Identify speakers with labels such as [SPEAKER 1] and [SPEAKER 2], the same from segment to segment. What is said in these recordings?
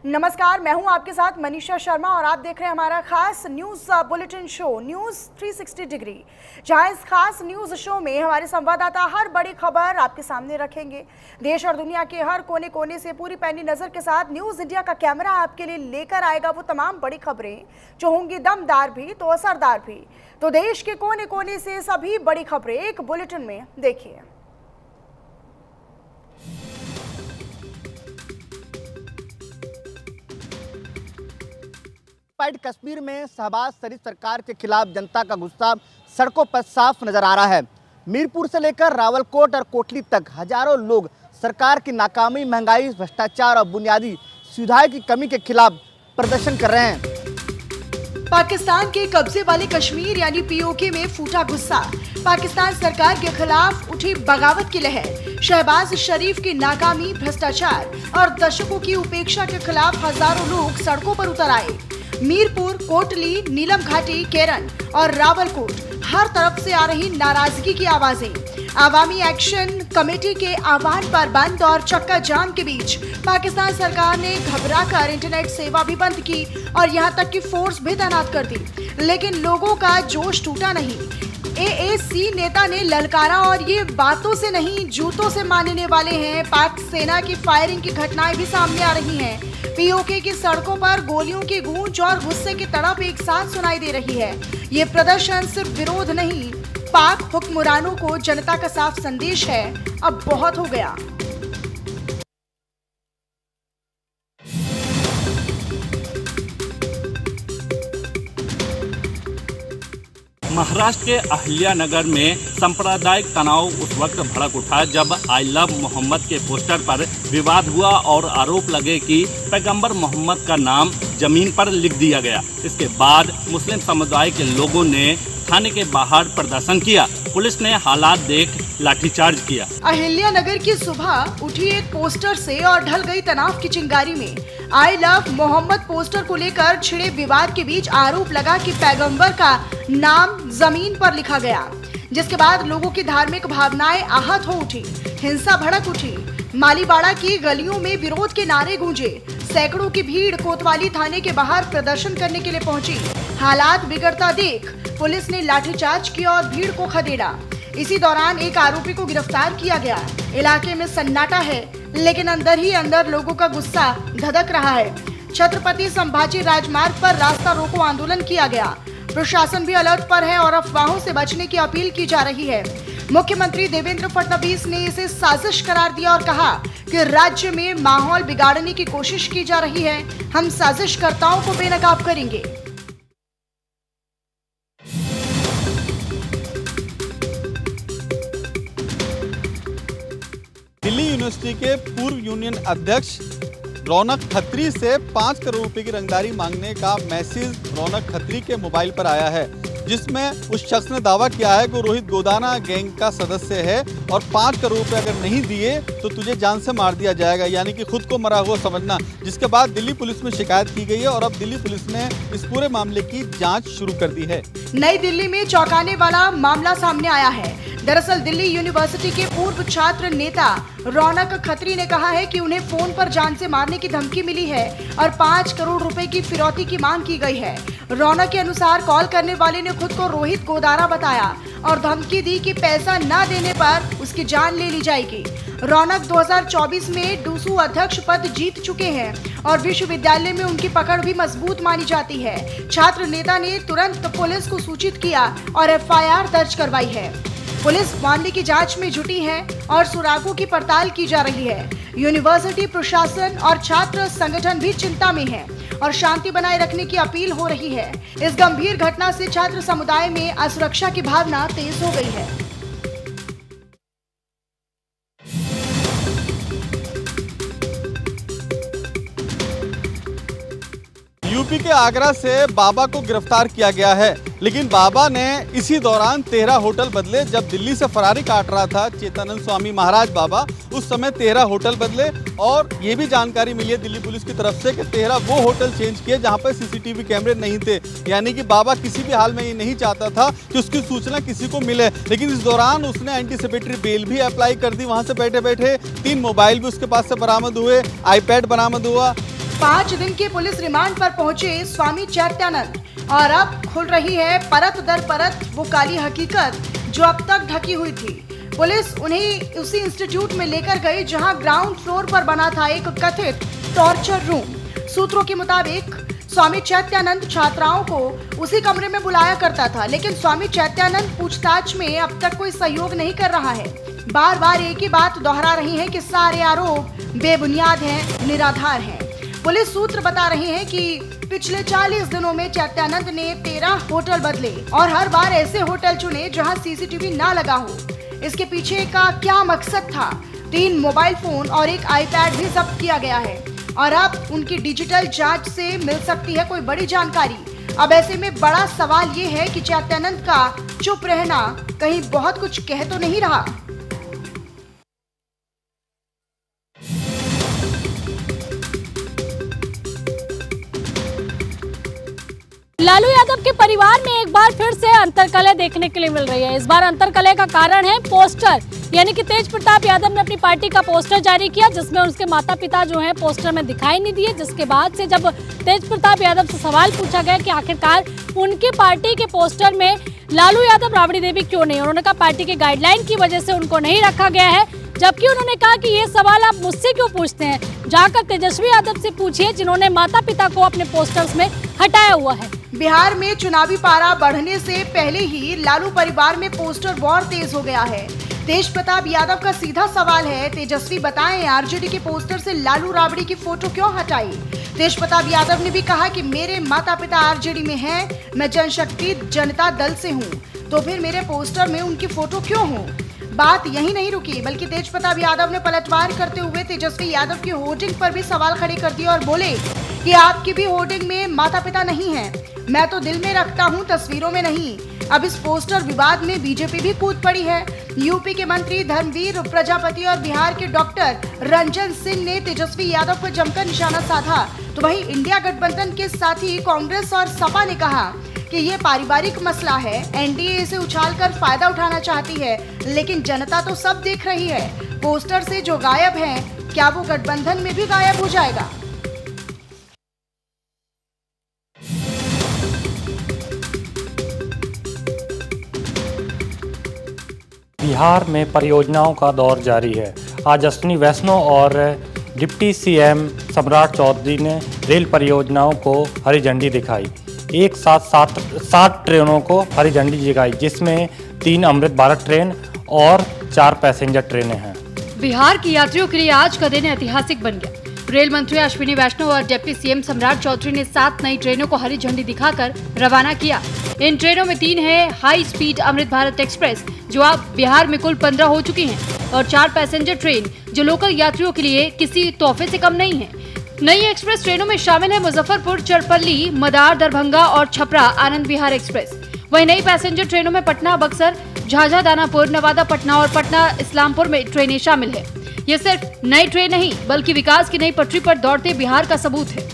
[SPEAKER 1] नमस्कार, मैं हूं आपके साथ मनीषा शर्मा और आप देख रहे हैं हमारा खास news bulletin show news 360 degree. जहां इस खास न्यूज शो में हमारे संवाददाता हर बड़ी खबर आपके सामने रखेंगे। देश और दुनिया के हर कोने कोने से पूरी पैनी नजर के साथ न्यूज इंडिया का कैमरा आपके लिए लेकर आएगा वो तमाम बड़ी खबरें जो होंगी दमदार भी तो असरदार भी। तो देश के कोने कोने से सभी बड़ी खबरें एक बुलेटिन में देखिए।
[SPEAKER 2] कश्मीर में शहबाज शरीफ सरकार के खिलाफ जनता का गुस्सा सड़कों पर साफ नजर आ रहा है। मीरपुर से लेकर रावलकोट और कोटली तक हजारों लोग सरकार की नाकामी, महंगाई, भ्रष्टाचार और बुनियादी सुविधाओं की कमी के खिलाफ प्रदर्शन कर रहे हैं।
[SPEAKER 1] पाकिस्तान के कब्जे वाले कश्मीर यानी पीओके में फूटा गुस्सा। पाकिस्तान सरकार के खिलाफ उठी बगावत की लहर। शहबाज शरीफ की नाकामी, भ्रष्टाचार और दशकों की उपेक्षा के खिलाफ हजारों लोग सड़कों पर उतर आए। मीरपुर, कोटली, नीलम घाटी, केरन और रावलकोट हर तरफ से आ रही नाराजगी की आवाजें। आवामी एक्शन कमेटी के आह्वान पर बंद और चक्का जाम के बीच पाकिस्तान सरकार ने घबराकर इंटरनेट सेवा भी बंद की और यहां तक कि फोर्स भी तैनात कर दी, लेकिन लोगों का जोश टूटा नहीं। एएसी नेता ने ललकारा और ये बातों से नहीं जूतों से मानने वाले हैं। पाक सेना की फायरिंग की घटनाएं भी सामने आ रही हैं। पीओके की सड़कों पर गोलियों की गूंज और गुस्से की तड़प एक साथ सुनाई दे रही है। ये प्रदर्शन सिर्फ विरोध नहीं, पाक हुक्मरानों को जनता का साफ संदेश है, अब बहुत हो गया।
[SPEAKER 3] महाराष्ट्र के अहिल्यानगर में सांप्रदायिक तनाव उस वक्त भड़क उठा जब आई लव मोहम्मद के पोस्टर पर विवाद हुआ और आरोप लगे कि पैगंबर मोहम्मद का नाम जमीन पर लिख दिया गया। इसके बाद मुस्लिम समुदाय के लोगों ने थाने के बाहर प्रदर्शन किया। पुलिस ने हालात देख लाठीचार्ज किया।
[SPEAKER 1] अहिल्यानगर की सुबह उठी एक पोस्टर से और ढल गई तनाव की चिंगारी में। आई लव मोहम्मद पोस्टर को लेकर छिड़े विवाद के बीच आरोप लगा कि पैगंबर का नाम जमीन पर लिखा गया, जिसके बाद लोगों की धार्मिक भावनाएं आहत हो उठी। हिंसा भड़क उठी। मालीबाड़ा की गलियों में विरोध के नारे गूंजे। सैकड़ों की भीड़ कोतवाली थाने के बाहर प्रदर्शन करने के लिए पहुंची। हालात बिगड़ता देख पुलिस ने लाठीचार्ज किया और भीड़ को खदेड़ा। इसी दौरान एक आरोपी को गिरफ्तार किया गया। इलाके में सन्नाटा है, लेकिन अंदर ही अंदर लोगों का गुस्सा धधक रहा है। छत्रपति संभाजी राजमार्ग पर रास्ता रोको आंदोलन किया गया। प्रशासन भी अलर्ट पर है और अफवाहों से बचने की अपील की जा रही है। मुख्यमंत्री देवेंद्र फडणवीस ने इसे साजिश करार दिया और कहा कि राज्य में माहौल बिगाड़ने की कोशिश की जा रही है। हम साजिशकर्ताओं को बेनकाब करेंगे।
[SPEAKER 4] दिल्ली यूनिवर्सिटी के पूर्व यूनियन अध्यक्ष रौनक खत्री से 5 करोड़ रुपए की रंगदारी मांगने का मैसेज रौनक खत्री के मोबाइल पर आया है, जिसमें उस शख्स ने दावा किया है कि रोहित गोदाना गैंग का सदस्य है और 5 करोड़ रुपए अगर नहीं दिए तो तुझे जान से मार दिया जाएगा, यानी कि खुद को मरा हुआ समझना। जिसके बाद दिल्ली पुलिस में शिकायत की गई है और अब दिल्ली पुलिस ने इस पूरे मामले की जांच शुरू कर दी है।
[SPEAKER 1] नई दिल्ली में चौंकाने वाला मामला सामने आया है। दरअसल दिल्ली यूनिवर्सिटी के पूर्व छात्र नेता रौनक खत्री ने कहा है कि उन्हें फोन पर जान से मारने की धमकी मिली है और 5 करोड़ रुपए की फिरौती की मांग की गई है। रौनक के अनुसार कॉल करने वाले ने खुद को रोहित गोदाना बताया और धमकी दी कि पैसा न देने पर उसकी जान ले ली जाएगी। रौनक 2024 में डूसू अध्यक्ष पद जीत चुके हैं और विश्वविद्यालय में उनकी पकड़ भी मजबूत मानी जाती है। छात्र नेता ने तुरंत पुलिस को सूचित किया और एफआईआर दर्ज करवाई है। पुलिस मामले की जांच में जुटी है और सुरागों की पड़ताल की जा रही है। यूनिवर्सिटी प्रशासन और छात्र संगठन भी चिंता में है और शांति बनाए रखने की अपील हो रही है। इस गंभीर घटना से छात्र समुदाय में असुरक्षा की भावना तेज हो गई है।
[SPEAKER 4] यूपी के आगरा से बाबा को गिरफ्तार किया गया है, लेकिन बाबा ने इसी दौरान 13 होटल बदले। जब दिल्ली से फरारी काट रहा था चेतानंद स्वामी महाराज बाबा, उस समय 13 होटल बदले। और ये भी जानकारी मिली है दिल्ली पुलिस की तरफ से कि 13 वो होटल चेंज किए जहां पर सीसीटीवी कैमरे नहीं थे, यानी कि बाबा किसी भी हाल में ये नहीं चाहता था कि उसकी सूचना किसी को मिले। लेकिन इस दौरान उसने एंटीसिपेटरी बेल भी अप्लाई कर दी। वहां से बैठे बैठे 3 मोबाइल भी उसके पास से बरामद हुए, आईपैड बरामद हुआ,
[SPEAKER 1] 5 दिन के पुलिस रिमांड पर पहुंचे स्वामी चैत्यानंद और अब खुल रही है परत दर परत वो काली हकीकत जो अब तक ढकी हुई थी। पुलिस उन्हें उसी इंस्टीट्यूट में लेकर गई जहां ग्राउंड फ्लोर पर बना था एक कथित टॉर्चर रूम। सूत्रों के मुताबिक स्वामी चैत्यानंद छात्राओं को उसी कमरे में बुलाया करता था, लेकिन स्वामी चैत्यानंद पूछताछ में अब तक कोई सहयोग नहीं कर रहा है। बार बार एक ही बात दोहरा रही है कि सारे आरोप बेबुनियाद हैं, निराधार हैं। पुलिस सूत्र बता रहे हैं कि पिछले 40 दिनों में चैत्यानंद ने 13 होटल बदले और हर बार ऐसे होटल चुने जहां सीसीटीवी ना लगा हो। इसके पीछे का क्या मकसद था? 3 मोबाइल फोन और एक आईपैड भी जब्त किया गया है और अब उनकी डिजिटल जांच से मिल सकती है कोई बड़ी जानकारी। अब ऐसे में बड़ा सवाल ये है कि चैत्यानंद का चुप रहना कहीं बहुत कुछ कह तो नहीं रहा।
[SPEAKER 5] लालू यादव के परिवार में एक बार फिर से अंतर्कलह देखने के लिए मिल रही है। इस बार अंतर्कलह का कारण है पोस्टर, यानी कि तेज प्रताप यादव ने अपनी पार्टी का पोस्टर जारी किया जिसमें उसके माता पिता जो हैं पोस्टर में दिखाई नहीं दिए, जिसके बाद से जब तेज प्रताप यादव से सवाल पूछा गया कि आखिरकार उनकी पार्टी के पोस्टर में लालू यादव राबड़ी देवी क्यों नहीं, उन्होंने कहा पार्टी के गाइडलाइन की वजह से उनको नहीं रखा गया है। जबकि उन्होंने कहा कि ये सवाल आप मुझसे क्यों पूछते हैं, जाकर तेजस्वी यादव से पूछिए जिन्होंने माता पिता को अपने पोस्टर्स में हटाया हुआ है।
[SPEAKER 1] बिहार में चुनावी पारा बढ़ने से पहले ही लालू परिवार में पोस्टर वॉर तेज हो गया है। तेज प्रताप यादव का सीधा सवाल है, तेजस्वी बताएं आरजेडी के पोस्टर से लालू राबड़ी की फोटो क्यों हटाई। तेज प्रताप यादव ने भी कहा कि मेरे माता पिता आरजेडी में हैं, मैं जनशक्ति जनता दल से हूँ, तो फिर मेरे पोस्टर में उनकी फोटो क्यों हो। बात यही नहीं रुकी, बल्कि तेज प्रताप यादव ने पलटवार करते हुए तेजस्वी यादव की होर्डिंग पर भी सवाल खड़े कर दिए और बोले कि आपकी भी होर्डिंग में माता पिता नहीं हैं, मैं तो दिल में रखता हूं, तस्वीरों में नहीं। अब इस पोस्टर विवाद में बीजेपी भी कूद पड़ी है। यूपी के मंत्री धर्मवीर प्रजापति और बिहार के डॉक्टर रंजन सिंह ने तेजस्वी यादव पर जमकर निशाना साधा, तो वहीं इंडिया गठबंधन के साथी कांग्रेस और सपा ने कहा कि ये पारिवारिक मसला है, एनडीए इसे उछालकर फायदा उठाना चाहती है, लेकिन जनता तो सब देख रही है। पोस्टर से जो गायब है, क्या वो गठबंधन में भी गायब हो जाएगा?
[SPEAKER 6] बिहार में परियोजनाओं का दौर जारी है। आज अश्विनी वैष्णव और डिप्टी सीएम सम्राट चौधरी ने रेल परियोजनाओं को हरी झंडी दिखाई। एक साथ 7 ट्रेनों को हरी झंडी दिखाई, जिसमें 3 अमृत भारत ट्रेन और 4 पैसेंजर ट्रेनें हैं।
[SPEAKER 7] बिहार के यात्रियों के लिए आज का दिन ऐतिहासिक बन गया। रेल मंत्री अश्विनी वैष्णव और डिप्टी सीएम सम्राट चौधरी ने 7 नई ट्रेनों को हरी झंडी दिखाकर रवाना किया। इन ट्रेनों में 3 है high speed Amrit Bharat express, जो अब बिहार में कुल 15 हो चुकी हैं, और 4 पैसेंजर ट्रेन जो लोकल यात्रियों के लिए किसी तोहफे से कम नहीं है। नई एक्सप्रेस ट्रेनों में शामिल है मुजफ्फरपुर, चरपल्ली, मदार, दरभंगा और छपरा आनंद विहार एक्सप्रेस। वहीं नई पैसेंजर ट्रेनों में पटना, बक्सर, झाझा, दानापुर, नवादा, पटना और पटना इस्लामपुर में ट्रेनें शामिल है। ये सिर्फ नई ट्रेन नहीं, बल्कि विकास की नई पटरी पर दौड़ते बिहार का सबूत है।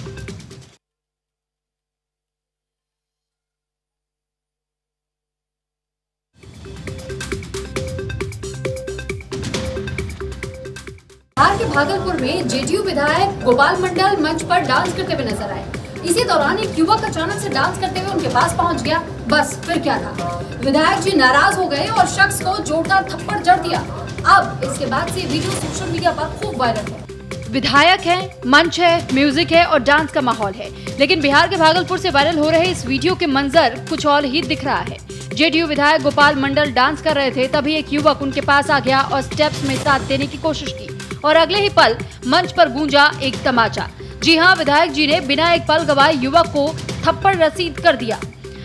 [SPEAKER 8] बिहार के भागलपुर में जेडीयू विधायक गोपाल मंडल मंच पर डांस करते हुए नजर आए। इसी दौरान एक युवक अचानक से डांस करते हुए उनके पास पहुंच गया। बस फिर क्या था, विधायक जी नाराज हो गए और शख्स को जोरदार थप्पड़ जड़ दिया। अब इसके बाद से वीडियो सोशल मीडिया पर खूब वायरल है।
[SPEAKER 7] विधायक है, मंच है, म्यूजिक है और डांस का माहौल है, लेकिन बिहार के भागलपुर से वायरल हो रहे इस वीडियो के मंजर कुछ और ही दिख रहा है। जेडीयू विधायक गोपाल मंडल डांस कर रहे थे, तभी एक युवक उनके पास आ गया और स्टेप्स में साथ देने की कोशिश की, और अगले ही पल मंच पर गूंजा एक तमाचा। जी हाँ, विधायक जी ने बिना एक पल गवाए युवक को थप्पड़ रसीद कर दिया।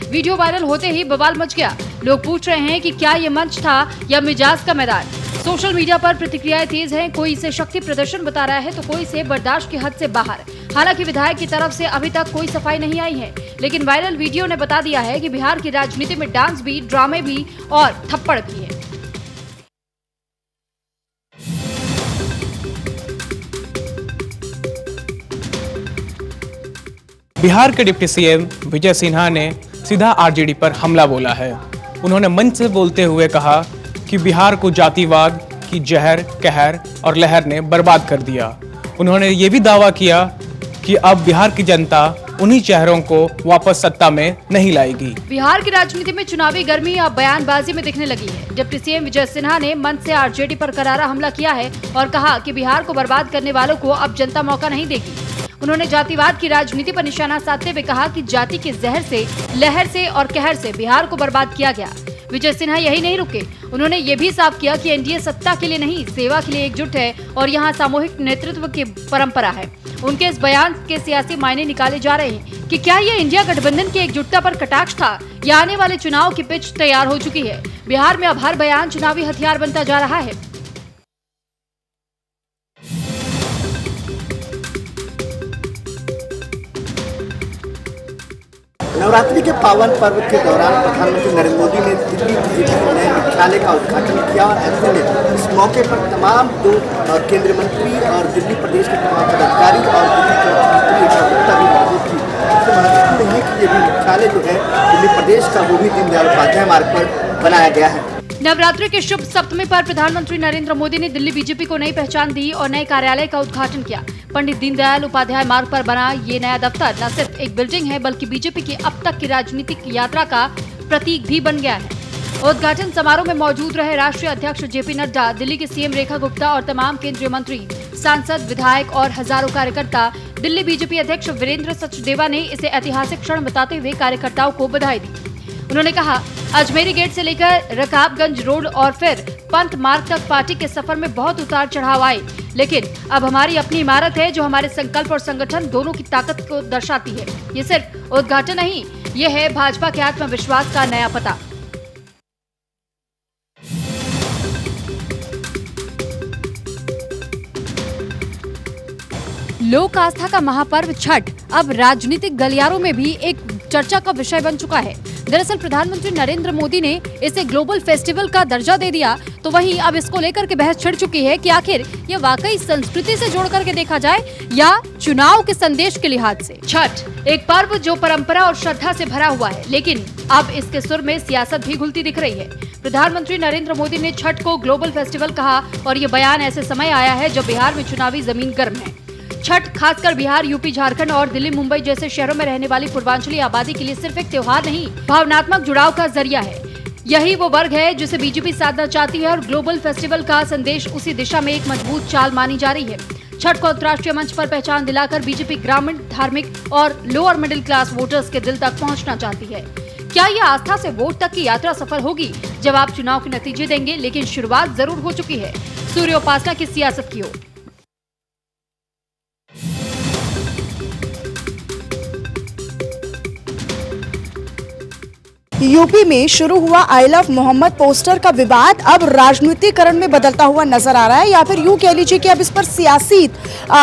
[SPEAKER 7] वीडियो वायरल होते ही बवाल मच गया। लोग पूछ रहे हैं कि क्या ये मंच था या मिजाज का मैदान। सोशल मीडिया पर प्रतिक्रियाएं तेज हैं। कोई इसे शक्ति प्रदर्शन बता रहा है तो कोई इसे बर्दाश्त की हद से बाहर। हालांकि विधायक की तरफ से अभी तक कोई सफाई नहीं आई है, लेकिन वायरल वीडियो ने बता दिया है कि बिहार की राजनीति में डांस भी, ड्रामे भी और थप्पड़ भी है।
[SPEAKER 9] बिहार के डिप्टी सीएम विजय सिन्हा ने सीधा आरजेडी पर हमला बोला है। उन्होंने मंच से बोलते हुए कहा कि बिहार को जातिवाद की जहर, कहर और लहर ने बर्बाद कर दिया। उन्होंने ये भी दावा किया कि अब बिहार की जनता उन्हीं चेहरों को वापस सत्ता में नहीं लाएगी।
[SPEAKER 7] बिहार की राजनीति में चुनावी गर्मी अब बयानबाजी में दिखने लगी है। डिप्टी सीएम विजय सिन्हा ने मंच से आरजेडी पर करारा हमला किया है और कहा कि बिहार को बर्बाद करने वालों को अब जनता मौका नहीं देगी। उन्होंने जातिवाद की राजनीति पर निशाना साधते हुए कहा कि जाति के जहर से, लहर से और कहर से बिहार को बर्बाद किया गया। विजय सिन्हा यही नहीं रुके, उन्होंने ये भी साफ किया कि एनडीए सत्ता के लिए नहीं, सेवा के लिए एकजुट है और यहाँ सामूहिक नेतृत्व की परंपरा है। उनके इस बयान के सियासी मायने निकाले जा रहे हैं कि क्या ये इंडिया गठबंधन की एकजुटता पर कटाक्ष था या आने वाले चुनाव की पिच तैयार हो चुकी है। बिहार में अब हर बयान चुनावी हथियार बनता जा रहा है।
[SPEAKER 2] नवरात्रि के पावन पर्व के दौरान प्रधानमंत्री नरेंद्र मोदी ने दिल्ली बीजेपी के नए मुख्यालय का उद्घाटन किया और ऐसे में इस मौके पर तमाम दो केंद्रीय मंत्री और दिल्ली प्रदेश के तमाम पदाधिकारी और दिल्ली के एकजुटता भी मौजूद थी। सबसे महत्वपूर्ण है कि ये भी मुख्यालय जो है दिल्ली प्रदेश का वो भी दीनदयाल उपाध्याय मार्ग पर बनाया गया है।
[SPEAKER 7] नवरात्रि के शुभ सप्तमी पर प्रधानमंत्री नरेंद्र मोदी ने दिल्ली बीजेपी को नई पहचान दी और नए कार्यालय का उद्घाटन किया। पंडित दीनदयाल उपाध्याय मार्ग पर बना ये नया दफ्तर न सिर्फ एक बिल्डिंग है बल्कि बीजेपी की अब तक की राजनीतिक यात्रा का प्रतीक भी बन गया है। उद्घाटन समारोह में मौजूद रहे राष्ट्रीय अध्यक्ष जेपी नड्डा, दिल्ली की सीएम रेखा गुप्ता और तमाम केंद्रीय मंत्री, सांसद, विधायक और हजारों कार्यकर्ता। दिल्ली बीजेपी अध्यक्ष वीरेंद्र सचदेवा ने इसे ऐतिहासिक क्षण बताते हुए कार्यकर्ताओं को बधाई दी। उन्होंने कहा, अजमेरी गेट से लेकर रकाबगंज रोड और फिर पंत मार्ग तक पार्टी के सफर में बहुत उतार चढ़ाव आए, लेकिन अब हमारी अपनी इमारत है जो हमारे संकल्प और संगठन दोनों की ताकत को दर्शाती है। ये सिर्फ उद्घाटन नहीं, ये है भाजपा के आत्मविश्वास का नया पता। लोक आस्था का महापर्व छठ अब राजनीतिक गलियारों में भी एक चर्चा का विषय बन चुका है। दरअसल प्रधानमंत्री नरेंद्र मोदी ने इसे ग्लोबल फेस्टिवल का दर्जा दे दिया, तो वहीं अब इसको लेकर के बहस छिड़ चुकी है कि आखिर ये वाकई संस्कृति से जोड़ करके देखा जाए या चुनाव के संदेश के लिहाज से। छठ एक पर्व जो परंपरा और श्रद्धा से भरा हुआ है, लेकिन अब इसके सुर में सियासत भी घुलती दिख रही है। प्रधानमंत्री नरेंद्र मोदी ने छठ को ग्लोबल फेस्टिवल कहा और ये बयान ऐसे समय आया है जब बिहार में चुनावी जमीन गर्म है। छठ खासकर बिहार, यूपी, झारखंड और दिल्ली, मुंबई जैसे शहरों में रहने वाली पूर्वांचली आबादी के लिए सिर्फ एक त्योहार नहीं, भावनात्मक जुड़ाव का जरिया है। यही वो वर्ग है जिसे बीजेपी साधना चाहती है और ग्लोबल फेस्टिवल का संदेश उसी दिशा में एक मजबूत चाल मानी जा रही है। छठ को अंतर्राष्ट्रीय मंच पर पहचान दिलाकर बीजेपी ग्रामीण, धार्मिक और लोअर मिडिल क्लास वोटर्स के दिल तक पहुँचना चाहती है। क्या ये आस्था से वोट तक की यात्रा सफल होगी? जवाब चुनाव के नतीजे देंगे, लेकिन शुरुआत जरूर हो चुकी है सूर्योपासना की सियासत की ओर।
[SPEAKER 1] यूपी में शुरू हुआ आई लव मोहम्मद पोस्टर का विवाद अब राजनीतिकरण में बदलता हुआ नजर आ रहा है, या फिर यूं कह लीजिए कि अब इस पर सियासी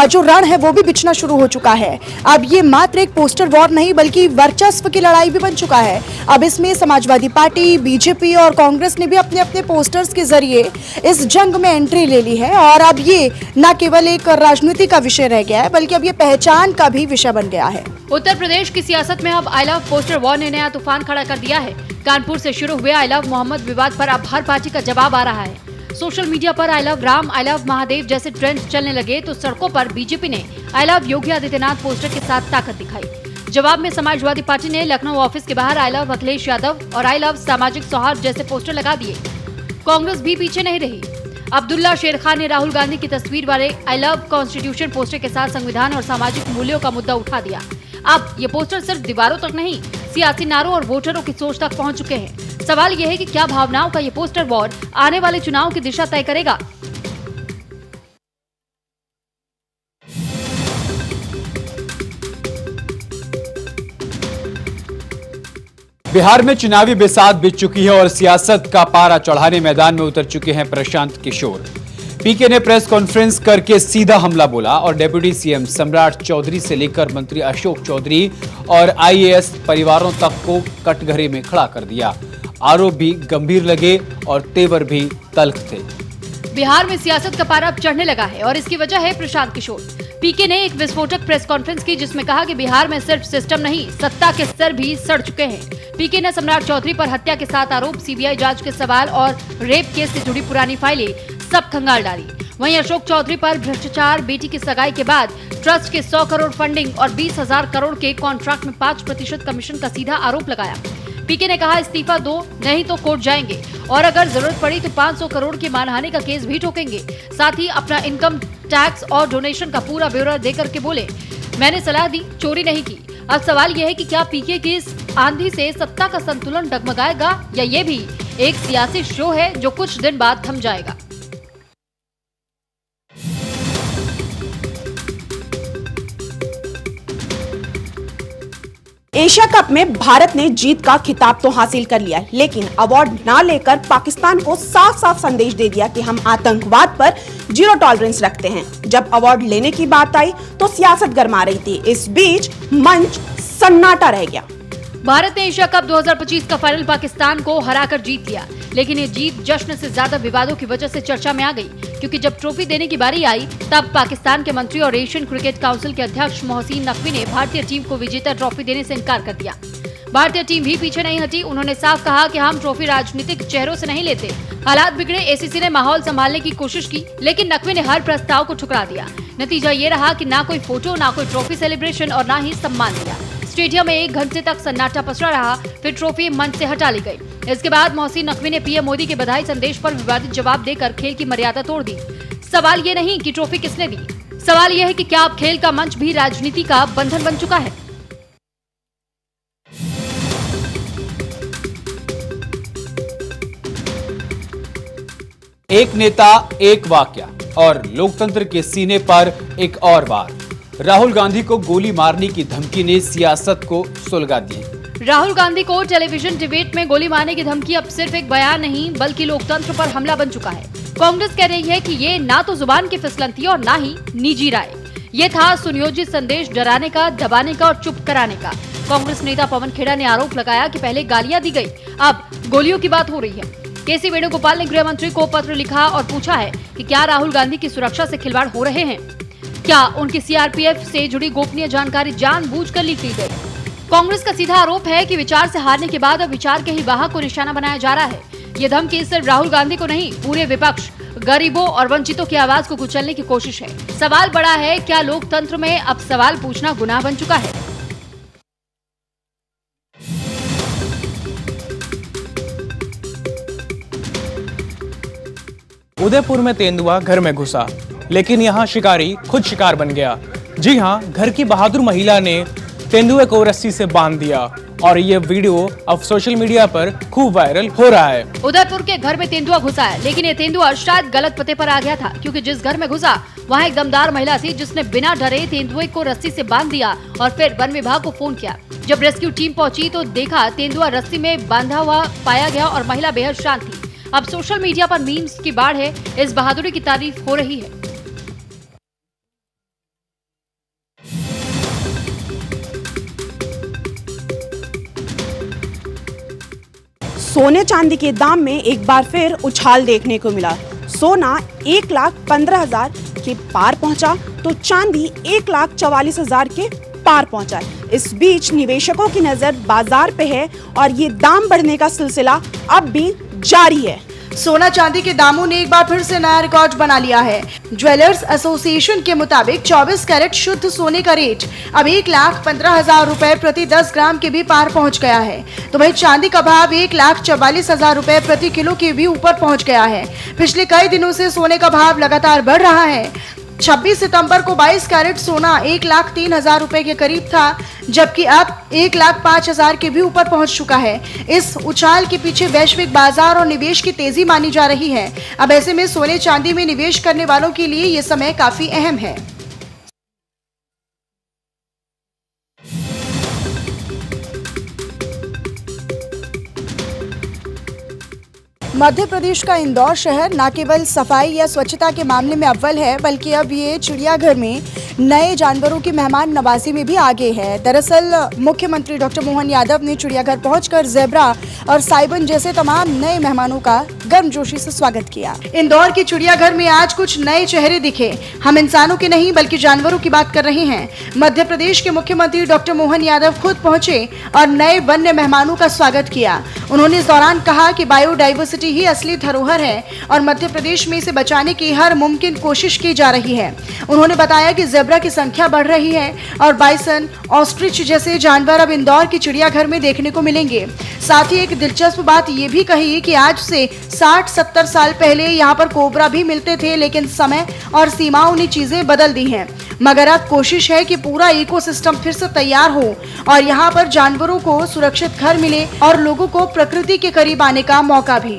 [SPEAKER 1] जो रण है वो भी बिछना शुरू हो चुका है। अब ये मात्र एक पोस्टर वॉर नहीं बल्कि वर्चस्व की लड़ाई भी बन चुका है। अब इसमें समाजवादी पार्टी, बीजेपी और कांग्रेस ने भी अपने अपने पोस्टर्स के जरिए इस जंग में एंट्री ले ली है और अब ये न केवल एक राजनीति का विषय रह गया है बल्कि अब ये पहचान का भी विषय बन गया है।
[SPEAKER 7] उत्तर प्रदेश की सियासत में अब आई लव पोस्टर वॉर ने नया तूफान खड़ा कर दिया है। कानपुर से शुरू हुए आई लव मोहम्मद विवाद पर अब हर पार्टी का जवाब आ रहा है। सोशल मीडिया पर I love Ram, I love Mahadev जैसे ट्रेंड चलने लगे तो सड़कों पर बीजेपी ने I love Yogi Adityanath poster के साथ ताकत दिखाई। जवाब में समाजवादी पार्टी ने लखनऊ ऑफिस के बाहर आई लव अखिलेश यादव और आई लव सामाजिक सौहार्द जैसे पोस्टर लगा दिए। कांग्रेस भी पीछे नहीं रही। अब्दुल्ला शेर खान ने राहुल गांधी की तस्वीर वाले आई लव कॉन्स्टिट्यूशन पोस्टर के साथ संविधान और सामाजिक मूल्यों का मुद्दा उठा दिया। अब ये पोस्टर सिर्फ दीवारों तक नहीं, सियासी नारों और वोटरों की सोच तक पहुंच चुके हैं। सवाल यह है कि क्या भावनाओं का ये पोस्टर वॉर आने वाले चुनाव की दिशा तय करेगा?
[SPEAKER 10] बिहार में चुनावी बेसात बीत चुकी है और सियासत का पारा चढ़ाने मैदान में उतर चुके हैं प्रशांत किशोर। पीके ने प्रेस कॉन्फ्रेंस करके सीधा हमला बोला और डिप्टी सीएम सम्राट चौधरी से लेकर मंत्री अशोक चौधरी और आईएएस परिवारों तक को कटघरे में खड़ा कर दिया। आरोप भी गंभीर लगे और तेवर भी तल्ख थे।
[SPEAKER 7] बिहार में सियासत का पारा अब चढ़ने लगा है और इसकी वजह है प्रशांत किशोर। पीके ने एक विस्फोटक प्रेस कॉन्फ्रेंस की जिसमें कहा कि बिहार में सिर्फ सिस्टम नहीं, सत्ता के स्तर भी सड़ चुके हैं। पीके ने सम्राट चौधरी पर हत्या के साथ आरोप, सीबीआई जांच के सवाल और रेप केस से जुड़ी पुरानी फाइलें सब खंगाल डाली। वहीं अशोक चौधरी पर भ्रष्टाचार, बेटी की सगाई के बाद ट्रस्ट के 100 करोड़ फंडिंग और 20,000 करोड़ के कॉन्ट्रैक्ट में 5% कमीशन का सीधा आरोप लगाया। पीके ने कहा इस्तीफा दो, नहीं तो कोर्ट जाएंगे और अगर जरूरत पड़ी तो 500 करोड़ की मानहानि का केस भी ठोकेंगे। साथ ही अपना इनकम टैक्स और डोनेशन का पूरा ब्यौरा देकर के बोले, मैंने सलाह दी, चोरी नहीं की। अब सवाल यह है कि क्या पीके की इस आंधी से सत्ता का संतुलन डगमगाएगा या ये भी एक सियासी शो है जो कुछ दिन बाद थम जाएगा।
[SPEAKER 11] एशिया कप में भारत ने जीत का खिताब तो हासिल कर लिया, लेकिन अवार्ड ना लेकर पाकिस्तान को साफ साफ संदेश दे दिया कि हम आतंकवाद पर जीरो टॉलरेंस रखते हैं। जब अवार्ड लेने की बात आई तो सियासत गरमा रही थी। इस बीच मंच सन्नाटा रह गया।
[SPEAKER 7] भारत ने एशिया कप 2025 का फाइनल पाकिस्तान को हराकर जीत लिया, लेकिन ये जीत जश्न से ज्यादा विवादों की वजह से चर्चा में आ गई, क्योंकि जब ट्रॉफी देने की बारी आई तब पाकिस्तान के मंत्री और एशियन क्रिकेट काउंसिल के अध्यक्ष मोहसिन नकवी ने भारतीय टीम को विजेता ट्रॉफी देने से इनकार कर दिया। भारतीय टीम भी पीछे नहीं हटी। उन्होंने साफ कहा कि हम ट्रॉफी राजनीतिक चेहरों से नहीं लेते। हालात बिगड़े, एसीसी ने माहौल संभालने की कोशिश की, लेकिन नकवी ने हर प्रस्ताव को ठुकरा दिया। नतीजा ये रहा कि ना कोई फोटो, ना कोई ट्रॉफी सेलिब्रेशन और ना ही सम्मान दिया। स्टेडियम में 1 घंटे तक सन्नाटा पसरा रहा, फिर ट्रॉफी मंच से हटा ली गई। इसके बाद मोहसिन नकवी ने पीएम मोदी के बधाई संदेश पर विवादित जवाब देकर खेल की मर्यादा तोड़ दी। सवाल ये नहीं कि ट्रॉफी किसने दी, सवाल यह है कि क्या अब खेल का मंच भी राजनीति का बंधन बन चुका है।
[SPEAKER 10] एक नेता, एक वाकया और लोकतंत्र के सीने पर एक और बार राहुल गांधी को गोली मारने की धमकी ने सियासत को सुलगा दी।
[SPEAKER 7] राहुल गांधी को टेलीविजन डिबेट में गोली मारने की धमकी अब सिर्फ एक बयान नहीं बल्कि लोकतंत्र पर हमला बन चुका है। कांग्रेस कह रही है कि ये ना तो जुबान की फिसलन थी और ना ही निजी राय, ये था सुनियोजित संदेश डराने का, दबाने का और चुप कराने का। कांग्रेस नेता पवन खेड़ा ने आरोप लगाया कि पहले गालियां दी गई, अब गोलियों की बात हो रही है। केसी वेणुगोपाल ने गृह मंत्री को पत्र लिखा और पूछा है कि क्या राहुल गांधी की सुरक्षा से खिलवाड़ हो रहे हैं, क्या उनकी सीआरपीएफ से जुड़ी गोपनीय जानकारी जानबूझकर लीक की गई। कांग्रेस का सीधा आरोप है कि विचार से हारने के बाद अब विचार के ही वाहक को निशाना बनाया जा रहा है। ये धमकी सिर्फ राहुल गांधी को नहीं, पूरे विपक्ष, गरीबों और वंचितों की आवाज को कुचलने की कोशिश है। सवाल बड़ा है, क्या लोकतंत्र में अब सवाल पूछना गुनाह बन चुका है।
[SPEAKER 9] उदयपुर में तेंदुआ घर में घुसा, लेकिन यहाँ शिकारी खुद शिकार बन गया। जी हाँ, घर की बहादुर महिला ने तेंदुए को रस्सी से बांध दिया और ये वीडियो अब सोशल मीडिया पर खूब वायरल हो रहा है।
[SPEAKER 7] उदयपुर के घर में तेंदुआ घुसा है, लेकिन ये तेंदुआ शायद गलत पते पर आ गया था, क्योंकि जिस घर में घुसा वहाँ एक दमदार महिला थी जिसने बिना डरे तेंदुए को रस्सी से बांध दिया और फिर वन विभाग को फोन किया। जब रेस्क्यू टीम पहुंची तो देखा तेंदुआ रस्सी में बांधा हुआ पाया गया और महिला बेहद शांत थी। अब सोशल मीडिया पर मीम्स की बाढ़ है, इस बहादुरी की तारीफ हो रही है।
[SPEAKER 11] सोने चांदी के दाम में एक बार फिर उछाल देखने को मिला। सोना 1,15,000 के पार पहुंचा तो चांदी 1,44,000 के पार पहुंचा। इस बीच निवेशकों की नजर बाजार पे है और ये दाम बढ़ने का सिलसिला अब भी जारी है।
[SPEAKER 1] सोना चांदी के दामों ने एक बार फिर से नया रिकॉर्ड बना लिया है। ज्वेलर्स एसोसिएशन के मुताबिक 24 कैरेट शुद्ध सोने का रेट अब 1,15,000 रुपए प्रति 10 ग्राम के भी पार पहुंच गया है, तो वहीं चांदी का भाव 1,44,000 रुपए प्रति किलो के भी ऊपर पहुंच गया है। पिछले कई दिनों से सोने का भाव लगातार बढ़ रहा है। 26 सितंबर को 22 कैरेट सोना 1,03,000 रुपए के करीब था, जबकि अब 1,05,000 के भी ऊपर पहुंच चुका है। इस उछाल के पीछे वैश्विक बाजार और निवेश की तेजी मानी जा रही है। अब ऐसे में सोने चांदी में निवेश करने वालों के लिए ये समय काफी अहम है। मध्य प्रदेश का इंदौर शहर न केवल सफाई या स्वच्छता के मामले में अव्वल है, बल्कि अब ये चिड़ियाघर में नए जानवरों की मेहमान नवाजी में भी आगे है। दरअसल मुख्यमंत्री डॉक्टर मोहन यादव ने चिड़ियाघर पहुंचकर ज़ेब्रा और साइबन जैसे तमाम नए मेहमानों का गर्मजोशी से स्वागत किया। इंदौर के चिड़ियाघर में आज कुछ नए चेहरे दिखे। हम इंसानों के नहीं बल्कि जानवरों की बात कर रहे हैं। मध्य प्रदेश के मुख्यमंत्री डॉक्टर मोहन यादव खुद पहुंचे और नए वन्य मेहमानों का स्वागत किया। उन्होंने इस दौरान कहा कि बायोडाइवर्सिटी ही असली धरोहर है और मध्य प्रदेश में इसे बचाने की हर मुमकिन कोशिश की जा रही है। उन्होंने बताया कि जेब्रा की संख्या बढ़ रही है और बाइसन, ऑस्ट्रिच जैसे जानवर अब इंदौर के चिड़ियाघर में देखने को मिलेंगे। साथ ही एक दिलचस्प बात ये भी कही कि आज से 60-70 साल पहले यहाँ पर कोबरा भी मिलते थे, लेकिन समय और सीमाओं ने चीजें बदल दी हैं। मगर अब कोशिश है कि पूरा इकोसिस्टम फिर से तैयार हो और यहाँ पर जानवरों को सुरक्षित घर मिले और लोगों को प्रकृति के करीब आने का मौका भी।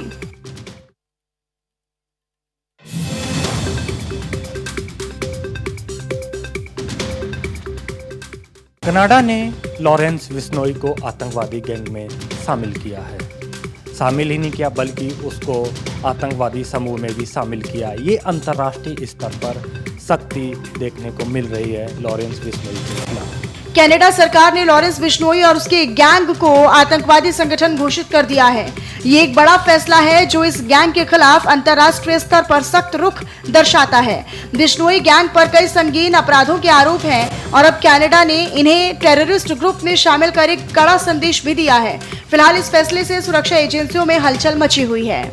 [SPEAKER 6] कनाडा ने लॉरेंस बिश्नोई को आतंकवादी गैंग में शामिल किया है। शामिल ही नहीं किया बल्कि उसको आतंकवादी समूह में भी शामिल किया। ये अंतर्राष्ट्रीय स्तर पर सख्ती देखने को मिल रही है लॉरेंस बिश्नोई के खिलाफ।
[SPEAKER 1] कनाडा सरकार ने लॉरेंस बिश्नोई और उसके गैंग को आतंकवादी संगठन घोषित कर दिया है। ये एक बड़ा फैसला है जो इस गैंग के खिलाफ अंतर्राष्ट्रीय स्तर पर सख्त रुख दर्शाता है। बिश्नोई गैंग पर कई संगीन अपराधों के आरोप हैं और अब कनाडा ने इन्हें टेररिस्ट ग्रुप में शामिल कर एक कड़ा संदेश भी दिया है। फिलहाल इस फैसले से सुरक्षा एजेंसियों में हलचल मची हुई है।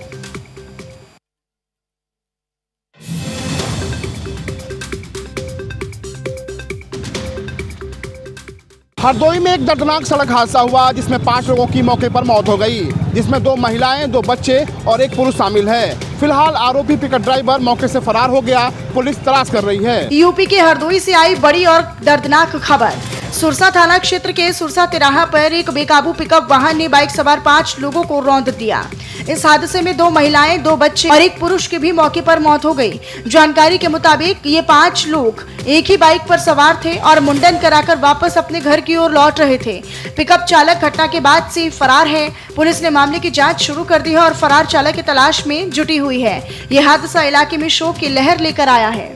[SPEAKER 12] हरदोई में एक दर्दनाक सड़क हादसा हुआ जिसमें 5 लोगों की मौके पर मौत हो गई, जिसमें 2 महिलाएं, 2 बच्चे और 1 पुरुष शामिल है। फिलहाल आरोपी पिकअप ड्राइवर मौके से फरार हो गया। पुलिस तलाश कर रही है।
[SPEAKER 1] यूपी के हरदोई से आई बड़ी और दर्दनाक खबर। सुरसा थाना क्षेत्र के सुरसा तिराहा पर एक बेकाबू पिकअप वाहन ने बाइक सवार 5 लोगों को रौंद दिया। इस हादसे में 2 महिलाएं, 2 बच्चे और 1 पुरुष की भी मौके पर मौत हो गई। जानकारी के मुताबिक ये 5 लोग एक ही बाइक पर सवार थे और मुंडन कराकर वापस अपने घर की ओर लौट रहे थे। पिकअप चालक घटना के बाद से फरार है। पुलिस ने मामले की जांच शुरू कर दी है और फरार चालक की तलाश में जुटी हुई है। यह हादसा इलाके में शोक की लहर लेकर आया है।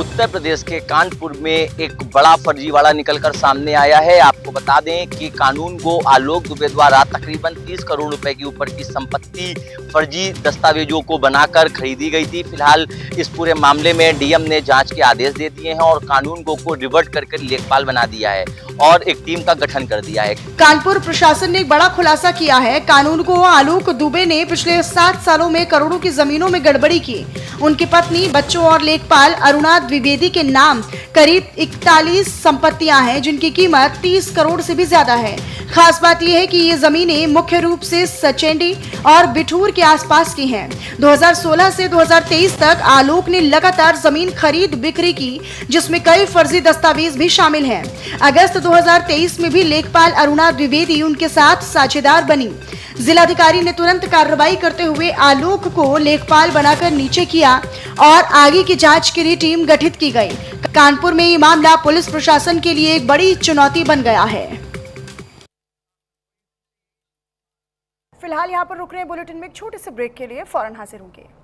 [SPEAKER 13] उत्तर प्रदेश के कानपुर में एक बड़ा फर्जीवाड़ा निकलकर सामने आया है। आपको बता दें कि कानून गो आलोक दुबे द्वारा तकरीबन 30 करोड़ रुपए के ऊपर की संपत्ति फर्जी दस्तावेजों को बनाकर खरीदी गई थी। फिलहाल इस पूरे मामले में डीएम ने जांच के आदेश दे दिए हैं और कानून गो को रिवर्ट करके लेखपाल बना दिया है और एक टीम का गठन कर दिया है।
[SPEAKER 1] कानपुर प्रशासन ने एक बड़ा खुलासा किया है। कानून गो आलोक दुबे ने पिछले 7 सालों में करोड़ों की जमीनों में गड़बड़ी की। उनकी पत्नी, बच्चों और लेखपाल अरुणा द्विवेदी के नाम करीब 41 संपत्तियां हैं जिनकी कीमत 30 करोड़ से भी ज्यादा है। खास बात यह है कि ये जमीनें मुख्य रूप से सचेंडी और बिठूर के आसपास की हैं। 2016 से 2023 तक आलोक ने लगातार जमीन खरीद बिक्री की, जिसमें कई फर्जी दस्तावेज भी शामिल हैं। अगस्त 2023 में भी लेखपाल अरुणा द्विवेदी उनके साथ साझेदार बनी। जिलाधिकारी ने तुरंत कार्रवाई करते हुए आलोक को लेखपाल बनाकर नीचे किया और आगे की जांच के लिए टीम गठित की गई। कानपुर में ये मामला पुलिस प्रशासन के लिए एक बड़ी चुनौती बन गया है। फिलहाल यहाँ पर रुक रहे हैं बुलेटिन में एक छोटे से ब्रेक के लिए, फौरन हाजिर होंगे।